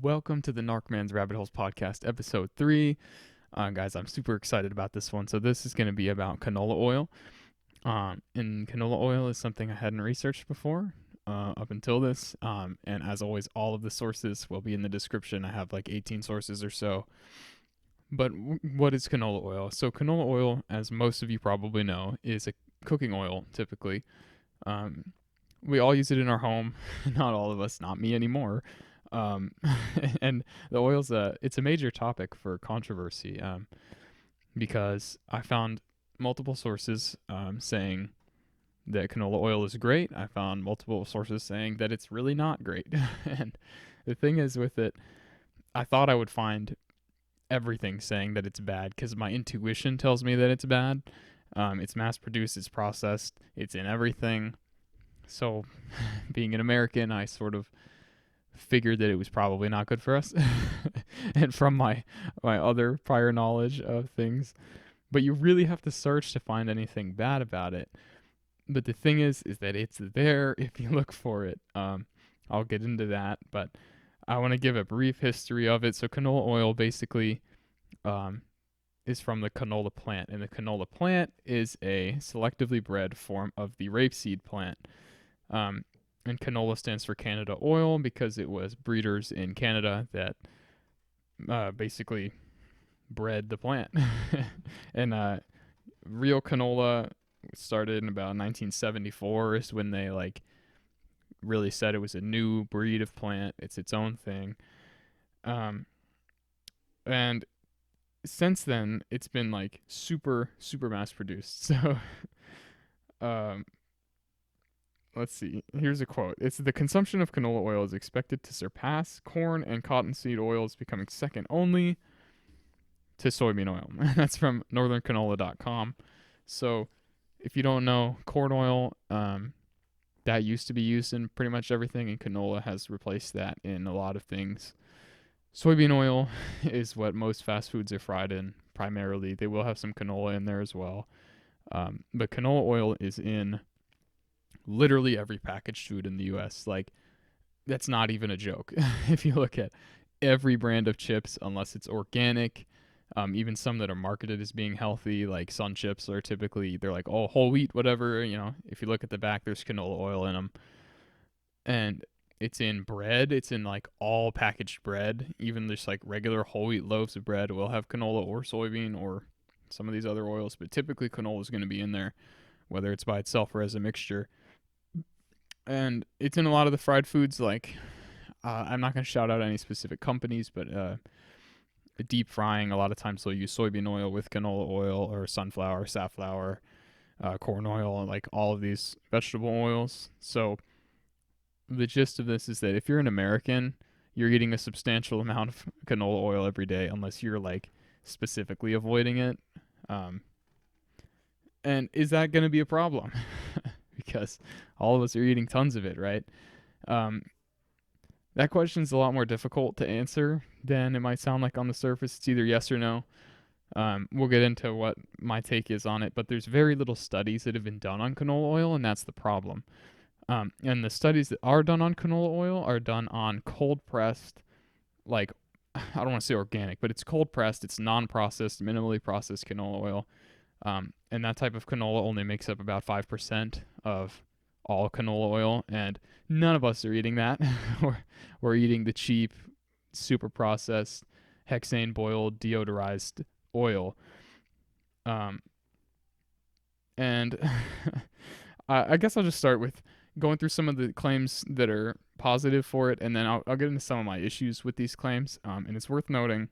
Welcome to the Narkman's Rabbitholes podcast, episode 3. Guys, I'm super excited about this one. So, this is going to be about canola oil. And canola oil is something I hadn't researched before up until this. And as always, all of the sources will be in the description. I have like 18 sources or so. But what is canola oil? So, canola oil, as most of you probably know, is a cooking oil typically. We all use it in our home. Not all of us, not me anymore. Um, and the oil's it's a major topic for controversy because I found multiple sources saying that canola oil is great. I found multiple sources saying that it's really not great. And the thing is with it, I thought I would find everything saying that it's bad because my intuition tells me that it's bad. It's mass produced, it's processed, it's in everything. So, being an American, I sort of figured that it was probably not good for us. And from my other prior knowledge of things, but you really have to search to find anything bad about it. But the thing is that it's there if you look for it. I'll get into that, but I want to give a brief history of it. So canola oil basically is from the canola plant, and the canola plant is a selectively bred form of the rapeseed plant. And canola stands for Canada oil because it was breeders in Canada that basically bred the plant. And real canola started in about 1974 is when they like really said it was a new breed of plant. It's its own thing. And since then it's been like super mass produced. So um let's see. Here's a quote. It's the consumption of canola oil is expected to surpass corn and cottonseed oils, becoming second only to soybean oil. That's from northerncanola.com. So, if you don't know, corn oil, that used to be used in pretty much everything, and canola has replaced that in a lot of things. Soybean oil is what most fast foods are fried in, primarily. They will have some canola in there as well. But canola oil is in literally every packaged food in the US. Like, that's not even a joke. If you look at every brand of chips, unless it's organic, even some that are marketed as being healthy, like Sun Chips, are typically, they're like, oh, whole wheat, whatever. If you look at the back, there's canola oil in them. And it's in bread. It's in like all packaged bread. Even just like regular whole wheat loaves of bread will have canola or soybean or some of these other oils. But typically, canola is going to be in there, whether it's by itself or as a mixture. And it's in a lot of the fried foods. Like, I'm not going to shout out any specific companies, but deep frying, a lot of times they'll use soybean oil with canola oil or sunflower, safflower, corn oil, like all of these vegetable oils. So the gist of this is that if you're an American, you're eating a substantial amount of canola oil every day, unless you're like specifically avoiding it. And is that going to be a problem? Because all of us are eating tons of it, right? Um, that question's a lot more difficult to answer than it might sound like on the surface. It's either yes or no. We'll get into what my take is on it, but there's very little studies that have been done on canola oil, and that's the problem. And the studies that are done on canola oil are done on cold pressed, like, I don't want to say organic, but it's cold pressed, it's non processed, minimally processed canola oil. And that type of canola only makes up about 5% of all canola oil, and none of us are eating that. we're eating the cheap, super processed, hexane boiled, deodorized oil. And I guess I'll just start with going through some of the claims that are positive for it, and then I'll get into some of my issues with these claims. And it's worth noting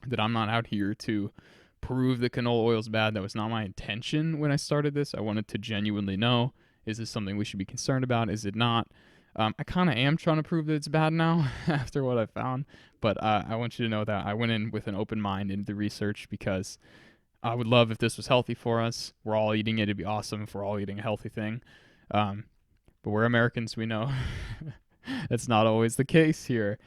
that I'm not out here to prove that canola oil is bad. That was not my intention when I started this. I wanted to genuinely know, is this something we should be concerned about? Is it not? I kind of am trying to prove that it's bad now after what I found, but I want you to know that I went in with an open mind into the research because I would love if this was healthy for us. We're all eating it. It'd be awesome if we're all eating a healthy thing. But we're Americans, we know that's not always the case here.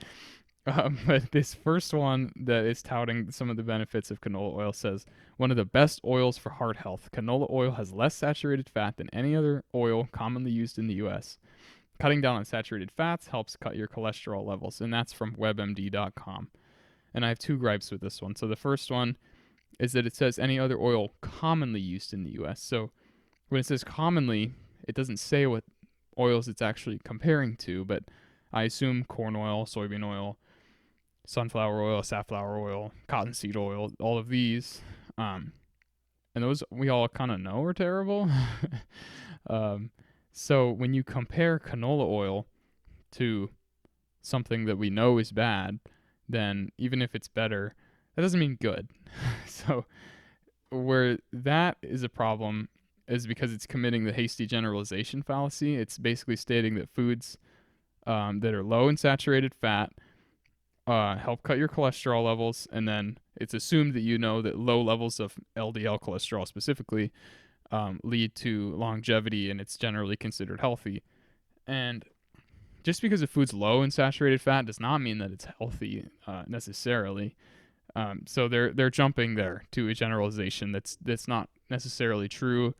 But this first one that is touting some of the benefits of canola oil says, one of the best oils for heart health. Canola oil has less saturated fat than any other oil commonly used in the U.S. Cutting down on saturated fats helps cut your cholesterol levels, and that's from webmd.com. And I have two gripes with this one. So the first one is that it says any other oil commonly used in the US. So when it says commonly, it doesn't say what oils it's actually comparing to, but I assume corn oil, soybean oil, sunflower oil, safflower oil, cottonseed oil, all of these. And those we all kind of know are terrible. So when you compare canola oil to something that we know is bad, then even if it's better, that doesn't mean good. So where that is a problem is because it's committing the hasty generalization fallacy. It's basically stating that foods that are low in saturated fat help cut your cholesterol levels, and then it's assumed that you know that low levels of LDL cholesterol specifically lead to longevity, and it's generally considered healthy. And just because a food's low in saturated fat does not mean that it's healthy necessarily. So they're jumping there to a generalization that's not necessarily true.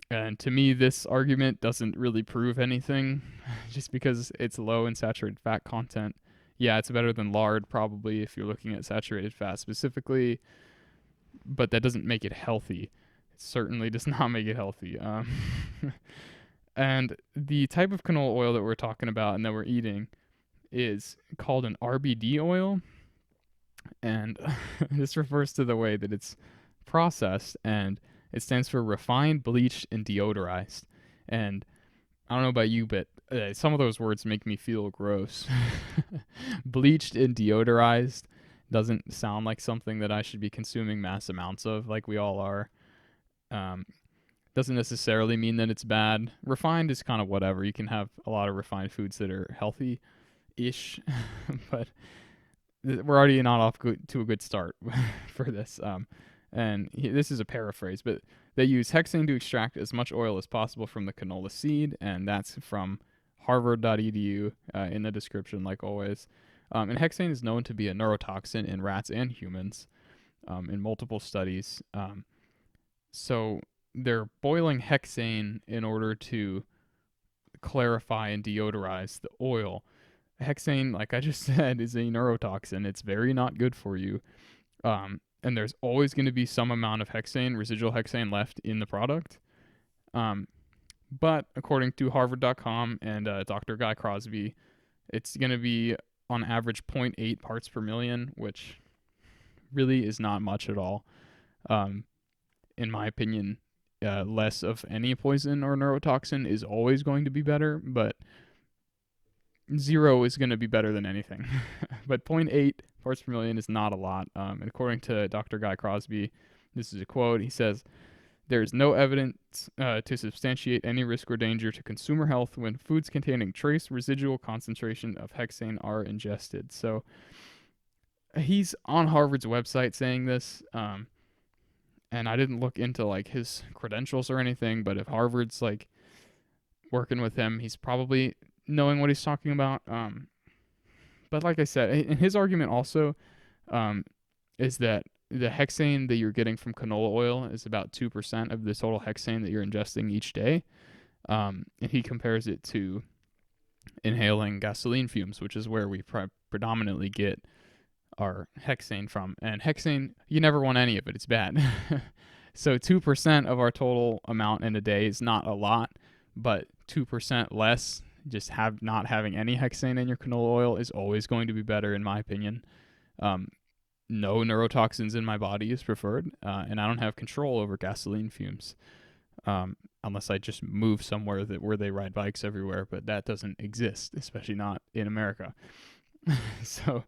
And to me, this argument doesn't really prove anything. Just because it's low in saturated fat content, yeah, it's better than lard probably if you're looking at saturated fat specifically, but that doesn't make it healthy. It certainly does not make it healthy. And the type of canola oil that we're talking about and that we're eating is called an RBD oil. And this refers to the way that it's processed, and it stands for refined, bleached, and deodorized. And I don't know about you, but some of those words make me feel gross. Bleached and deodorized doesn't sound like something that I should be consuming mass amounts of, like we all are. Doesn't necessarily mean that it's bad. Refined is kind of whatever. You can have a lot of refined foods that are healthy-ish, but we're already not off to a good start for this. This is a paraphrase, but they use hexane to extract as much oil as possible from the canola seed, and that's from harvard.edu in the description, like always. And hexane is known to be a neurotoxin in rats and humans in multiple studies. So they're boiling hexane in order to clarify and deodorize the oil. Hexane, like I just said, is a neurotoxin. It's very not good for you. And there's always going to be some amount of hexane, residual hexane left in the product. But according to Harvard.com and Dr. Guy Crosby, it's going to be on average 0.8 parts per million, which really is not much at all. In my opinion, less of any poison or neurotoxin is always going to be better, but 0 is going to be better than anything. But 0.8 parts per million is not a lot. And according to Dr. Guy Crosby, this is a quote, he says, "There is no evidence to substantiate any risk or danger to consumer health when foods containing trace residual concentration of hexane are ingested." So he's on Harvard's website saying this, and I didn't look into like his credentials or anything, but if Harvard's like working with him, he's probably knowing what he's talking about. But like I said, and his argument also is that the hexane that you're getting from canola oil is about 2% of the total hexane that you're ingesting each day. And he compares it to inhaling gasoline fumes, which is where we predominantly get our hexane from. And hexane, you never want any of it. It's bad. So 2% of our total amount in a day is not a lot, but 2% less, just not having any hexane in your canola oil is always going to be better, in my opinion. No neurotoxins in my body is preferred, and I don't have control over gasoline fumes, unless I just move somewhere where they ride bikes everywhere, but that doesn't exist, especially not in America. So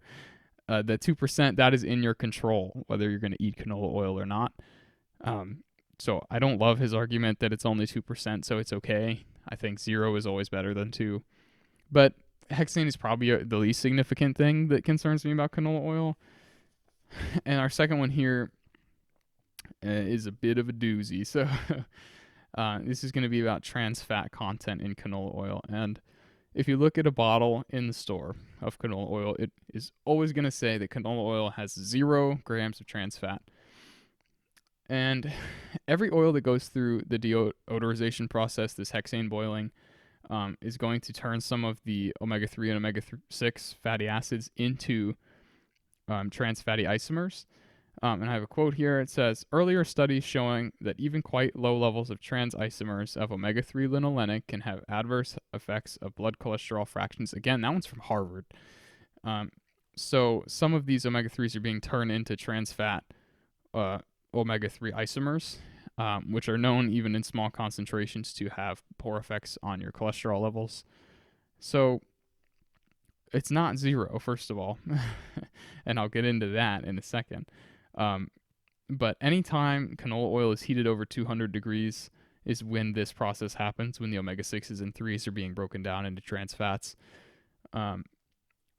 the 2%, that is in your control, whether you're going to eat canola oil or not. So I don't love his argument that it's only 2%, so it's okay. I think 0 is always better than 2. But hexane is probably the least significant thing that concerns me about canola oil. And our second one here is a bit of a doozy. So this is going to be about trans fat content in canola oil. And if you look at a bottle in the store of canola oil, it is always going to say that canola oil has 0 grams of trans fat. And every oil that goes through the deodorization process, this hexane boiling, is going to turn some of the omega-3 and omega-6 fatty acids into trans fatty isomers. And I have a quote here. It says, earlier studies showing that even quite low levels of trans isomers of omega-3 linolenic can have adverse effects of blood cholesterol fractions. Again, that one's from Harvard. So some of these omega-3s are being turned into trans fat omega-3 isomers, which are known even in small concentrations to have poor effects on your cholesterol levels. So it's not zero, first of all, and I'll get into that in a second. But anytime canola oil is heated over 200 degrees is when this process happens, when the omega-6s and 3s are being broken down into trans fats.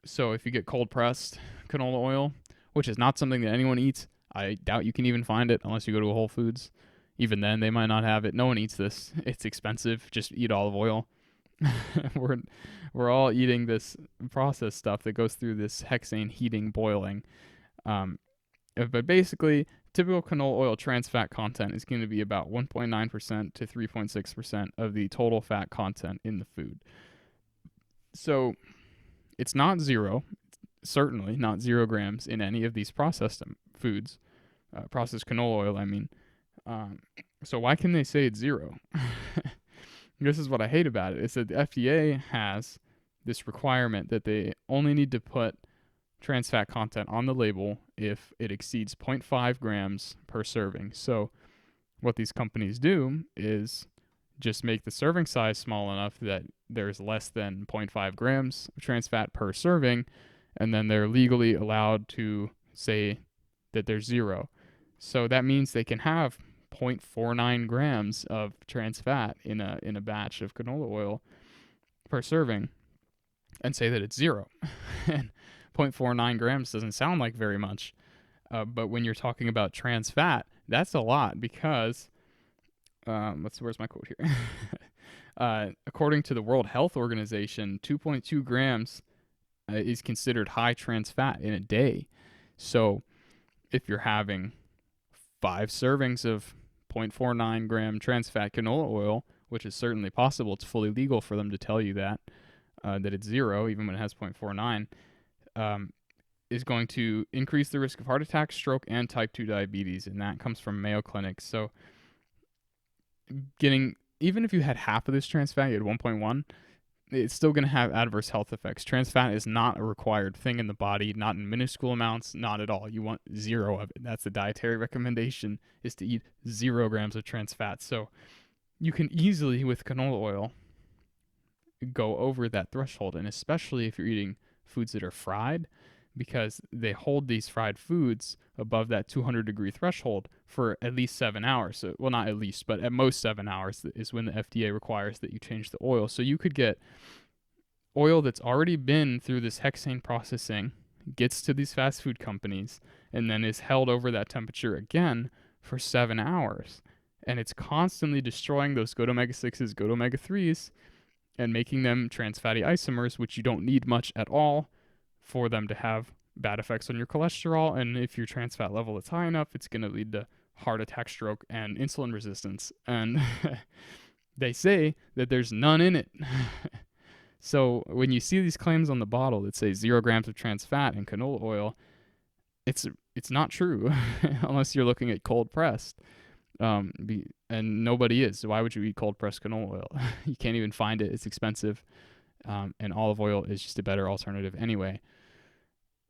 So if you get cold pressed canola oil, which is not something that anyone eats, I doubt you can even find it unless you go to a Whole Foods. Even then, they might not have it. No one eats this. It's expensive. Just eat olive oil. We're all eating this processed stuff that goes through this hexane heating, boiling. But basically, typical canola oil trans fat content is going to be about 1.9% to 3.6% of the total fat content in the food. So it's not zero, certainly not 0 grams in any of these processed foods, processed canola oil, I mean. So why can they say it's zero? This is what I hate about it. It's that the FDA has this requirement that they only need to put trans fat content on the label if it exceeds 0.5 grams per serving. So what these companies do is just make the serving size small enough that there's less than 0.5 grams of trans fat per serving, and then they're legally allowed to say that there's zero. So that means they can have 0.49 grams of trans fat in a batch of canola oil per serving and say that it's zero. And 0.49 grams doesn't sound like very much. But when you're talking about trans fat, that's a lot because, where's my quote here? According to the World Health Organization, 2.2 grams is considered high trans fat in a day. So if you're having 5 servings of 0.49 gram trans fat canola oil, which is certainly possible, it's fully legal for them to tell you that it's zero, even when it has 0.49, is going to increase the risk of heart attack, stroke, and type 2 diabetes, and that comes from Mayo Clinic. So even if you had half of this trans fat, you had 1.1, it's still going to have adverse health effects. Trans fat is not a required thing in the body, not in minuscule amounts, not at all. You want 0 of it. That's the dietary recommendation, is to eat 0 grams of trans fat. So you can easily, with canola oil, go over that threshold, and especially if you're eating foods that are fried, because they hold these fried foods above that 200-degree threshold for at least 7 hours. So, well, not at least, but at most 7 hours is when the FDA requires that you change the oil. So you could get oil that's already been through this hexane processing, gets to these fast food companies, and then is held over that temperature again for 7 hours. And it's constantly destroying those good omega-6s, good omega-3s, and making them trans fatty isomers, which you don't need much at all for them to have bad effects on your cholesterol. And if your trans fat level is high enough, it's going to lead to heart attack, stroke, and insulin resistance. And they say that there's none in it. So when you see these claims on the bottle that say 0 grams of trans fat in canola oil, it's not true unless you're looking at cold pressed. And nobody is. So why would you eat cold pressed canola oil? You can't even find it. It's expensive. And olive oil is just a better alternative anyway.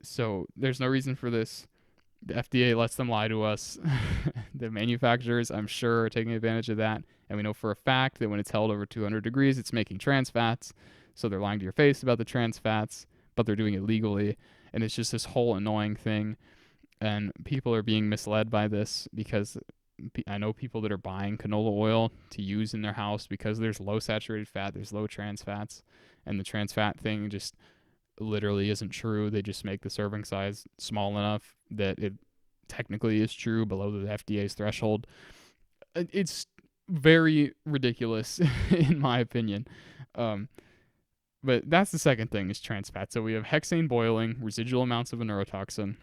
So there's no reason for this. The FDA lets them lie to us. The manufacturers, I'm sure, are taking advantage of that. And we know for a fact that when it's held over 200 degrees, it's making trans fats. So they're lying to your face about the trans fats, but they're doing it legally. And it's just this whole annoying thing. And people are being misled by this because I know people that are buying canola oil to use in their house because there's low saturated fat, there's low trans fats. And the trans fat thing just literally isn't true. They just make the serving size small enough that it technically is true below the FDA's threshold. It's very ridiculous in my opinion. But that's the second thing, is trans fat. So we have hexane boiling, residual amounts of a neurotoxin,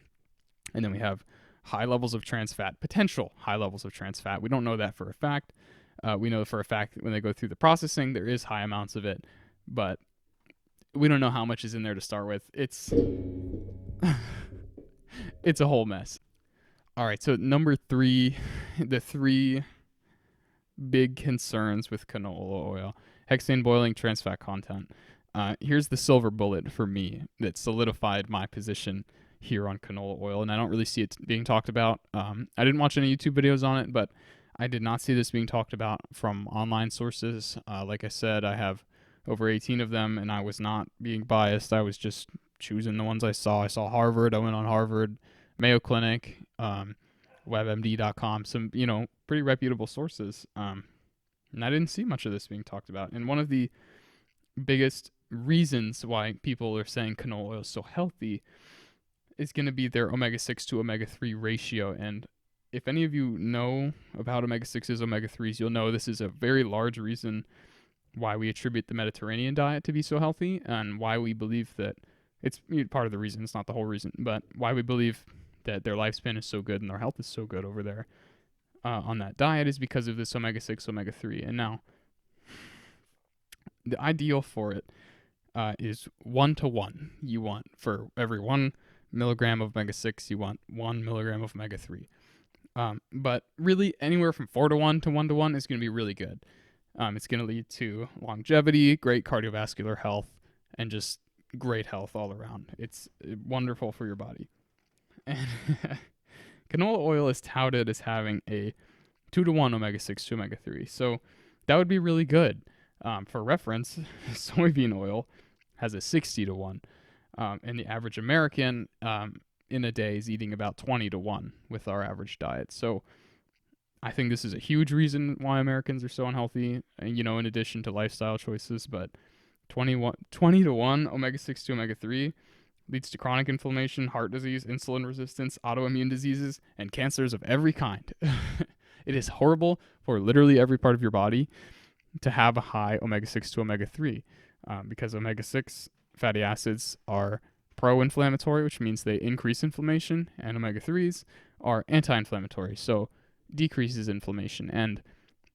and then we have high levels of trans fat, potential high levels of trans fat. We don't know that for a fact. We know for a fact that when they go through the processing, there is high amounts of it, but we don't know how much is in there to start with. It's it's a whole mess. All right, so number 3, the 3 big concerns with canola oil: hexane boiling, trans fat content. Here's the silver bullet for me that solidified my position here on canola oil, and I don't really see it being talked about. I didn't watch any YouTube videos on it, but I did not see this being talked about from online sources. Like I said, I have over 18 of them, and I was not being biased. I was just choosing the ones I saw. I saw Harvard. I went on Harvard, Mayo Clinic, WebMD.com, some, pretty reputable sources. And I didn't see much of this being talked about. And one of the biggest reasons why people are saying canola oil is so healthy is going to be their omega-6 to omega-3 ratio. And if any of you know about omega-6s, omega-3s, you'll know this is a very large reason why we attribute the Mediterranean diet to be so healthy, and why we believe that it's part of the reason. It's not the whole reason, but why we believe that their lifespan is so good and their health is so good over there on that diet is because of this omega-6, omega-3. And now, the ideal for it is 1-to-1. You want, for every 1 milligram of omega-6, you want 1 milligram of omega-3. But really, anywhere from 4-to-1 to 1-to-1 is going to be really good. It's going to lead to longevity, great cardiovascular health, and just great health all around. It's wonderful for your body. And canola oil is touted as having a 2-to-1 omega-6 to omega-3. So that would be really good. For reference, soybean oil has a 60-to-1. And the average American in a day is eating about 20-to-1 with our average diet. So I think this is a huge reason why Americans are so unhealthy, in addition to lifestyle choices. But 20-to-1 omega-6 to omega-3 leads to chronic inflammation, heart disease, insulin resistance, autoimmune diseases, and cancers of every kind. It is horrible for literally every part of your body to have a high omega-6 to omega-3 because omega-6 fatty acids are pro-inflammatory, which means they increase inflammation, and omega-3s are anti-inflammatory, so decreases inflammation. And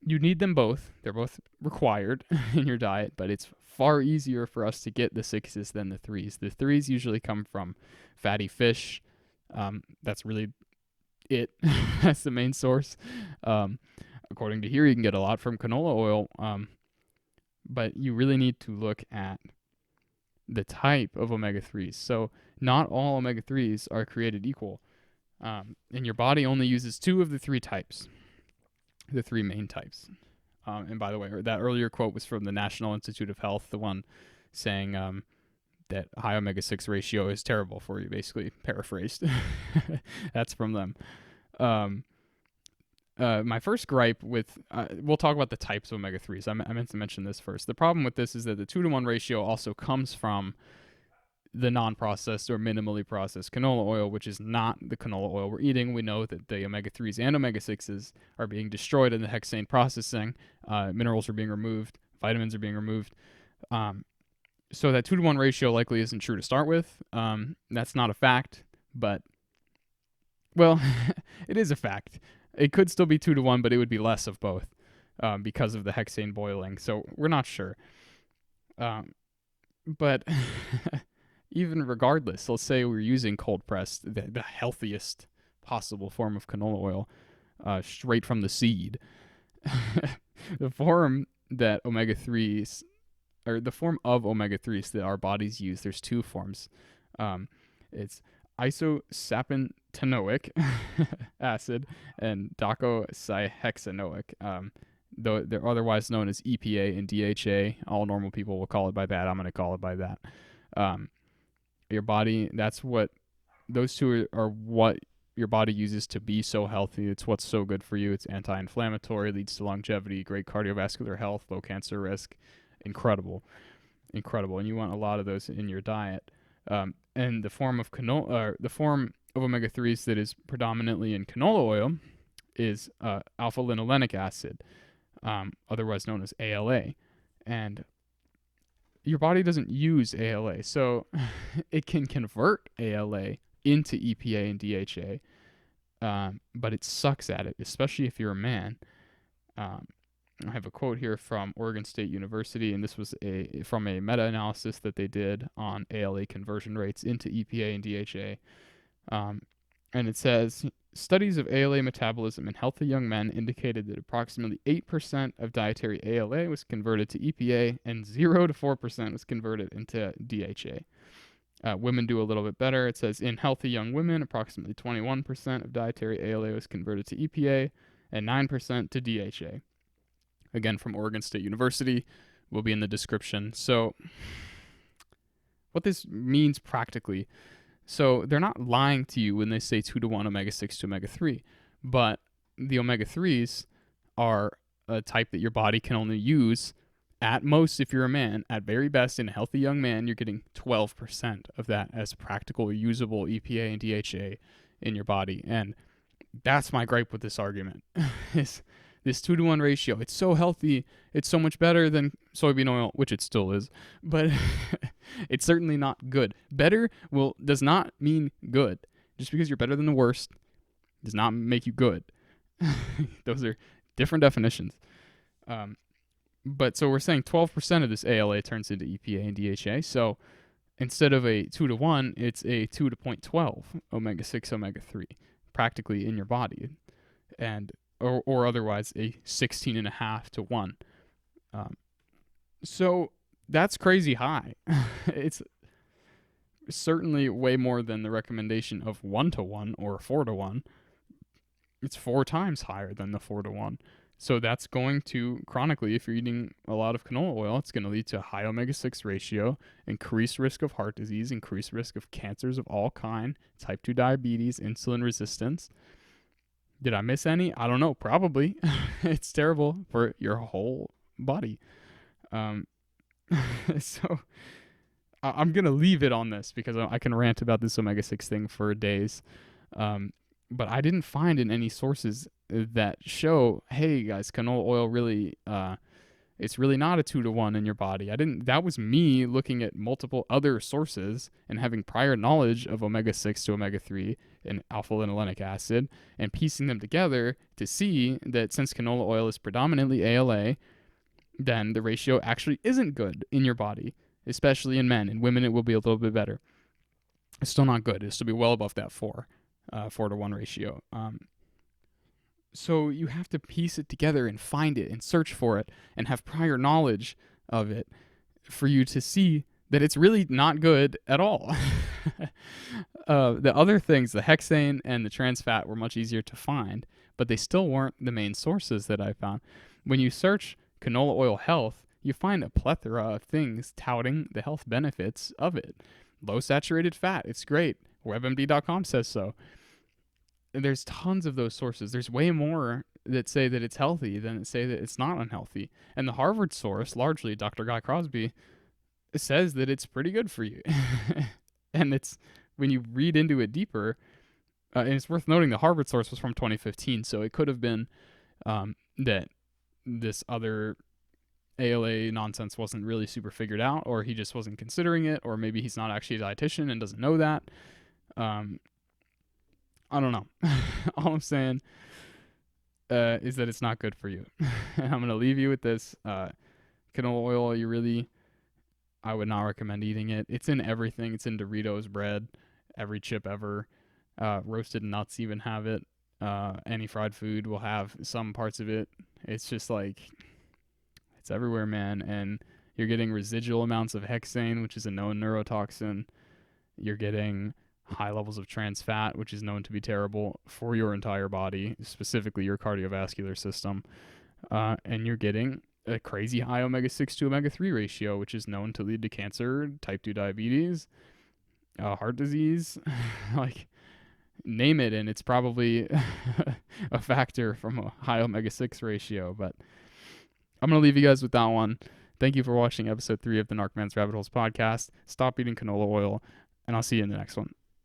you need them both. They're both required in your diet, but it's far easier for us to get the 6s than the 3s. The 3s usually come from fatty fish. That's really it. That's the main source. According to here, you can get a lot from canola oil, but you really need to look at the type of omega-3s. So not all omega-3s are created equal. And your body only uses 2 of the 3 types, the 3 main types. And by the way, that earlier quote was from the National Institute of Health, the one saying that high omega-6 ratio is terrible for you, basically, paraphrased. That's from them. My first gripe with, we'll talk about the types of omega-3s. I meant to mention this first. The problem with this is that the 2-to-1 ratio also comes from the non-processed or minimally processed canola oil, which is not the canola oil we're eating. We know that the omega-3s and omega-6s are being destroyed in the hexane processing. Minerals are being removed. Vitamins are being removed. So that 2-to-1 ratio likely isn't true to start with. That's not a fact, but, well, it is a fact. It could still be 2-to-1, but it would be less of both because of the hexane boiling. So we're not sure. But even regardless, let's say we're using cold pressed, the healthiest possible form of canola oil, straight from the seed. The form that omega-3s, or the form of omega-3s that our bodies use, there's 2 forms. It's isosapentenoic acid and docosahexaenoic, though they're otherwise known as EPA and DHA. All normal people will call it by that. I'm going to call it by that. Your body, those 2 are what your body uses to be so healthy. It's what's so good for you. It's anti-inflammatory, leads to longevity, great cardiovascular health, low cancer risk. Incredible. And you want a lot of those in your diet. And the form of the form of omega-3s that is predominantly in canola oil is alpha-linolenic acid, otherwise known as ALA. And your body doesn't use ALA, so it can convert ALA into EPA and DHA, but it sucks at it, especially if you're a man. I have a quote here from Oregon State University, and this was from a meta-analysis that they did on ALA conversion rates into EPA and DHA. And it says, studies of ALA metabolism in healthy young men indicated that approximately 8% of dietary ALA was converted to EPA and 0 to 4% was converted into DHA. Women do a little bit better. It says, in healthy young women, approximately 21% of dietary ALA was converted to EPA and 9% to DHA. Again, from Oregon State University, will be in the description. So what this means practically, so they're not lying to you when they say 2 to 1 omega-6 to omega-3, but the omega-3s are a type that your body can only use at most if you're a man. At very best, in a healthy young man, you're getting 12% of that as practical, usable EPA and DHA in your body. And that's my gripe with this argument, is this 2 to 1 ratio. It's so healthy. It's so much better than soybean oil, which it still is, but it's certainly not good. Better does not mean good. Just because you're better than the worst does not make you good. Those are different definitions. But so we're saying 12% of this ALA turns into EPA and DHA. So instead of a 2 to 1, it's a 2 to 0.12 omega-6, omega-3 practically in your body. And or otherwise a 16.5 to 1. So that's crazy high. It's certainly way more than the recommendation of 1 to 1 or 4 to 1. It's 4 times higher than the 4 to 1. So that's going to, chronically, if you're eating a lot of canola oil, it's going to lead to a high omega-6 ratio, increased risk of heart disease, increased risk of cancers of all kind, type 2 diabetes, insulin resistance. Did I miss any? I don't know. Probably. It's terrible for your whole body. So I'm going to leave it on this because I can rant about this omega-6 thing for days. But I didn't find in any sources that show, hey guys, canola oil really, it's really not a 2 to 1 in your body. That was me looking at multiple other sources and having prior knowledge of omega-6 to omega-3 and alpha-linolenic acid and piecing them together to see that since canola oil is predominantly ALA, then the ratio actually isn't good in your body, especially in men. In women, it will be a little bit better. It's still not good. It'll still be well above that 4 to 1 ratio. So you have to piece it together and find it and search for it and have prior knowledge of it for you to see that it's really not good at all. The other things, the hexane and the trans fat, were much easier to find, but they still weren't the main sources that I found. When you search canola oil health, you find a plethora of things touting the health benefits of it. Low saturated fat, it's great. WebMD.com says so. There's tons of those sources. There's way more that say that it's healthy than that say that it's not unhealthy. And the Harvard source, largely Dr. Guy Crosby, says that it's pretty good for you. And it's, when you read into it deeper, and it's worth noting the Harvard source was from 2015, so it could have been that this other ALA nonsense wasn't really super figured out, or he just wasn't considering it, or maybe he's not actually a dietitian and doesn't know that. I don't know. All I'm saying is that it's not good for you. I'm going to leave you with this. Canola oil, I would not recommend eating it. It's in everything. It's in Doritos, bread, every chip ever. Roasted nuts even have it. Any fried food will have some parts of it. It's just like, it's everywhere, man. And you're getting residual amounts of hexane, which is a known neurotoxin. You're getting high levels of trans fat, which is known to be terrible for your entire body, specifically your cardiovascular system. And you're getting a crazy high omega-6 to omega-3 ratio, which is known to lead to cancer, type 2 diabetes, heart disease, like name it, and it's probably a factor from a high omega-6 ratio. But I'm going to leave you guys with that one. Thank you for watching episode 3 of the Narkmans Rabbitholes podcast. Stop eating canola oil, and I'll see you in the next one.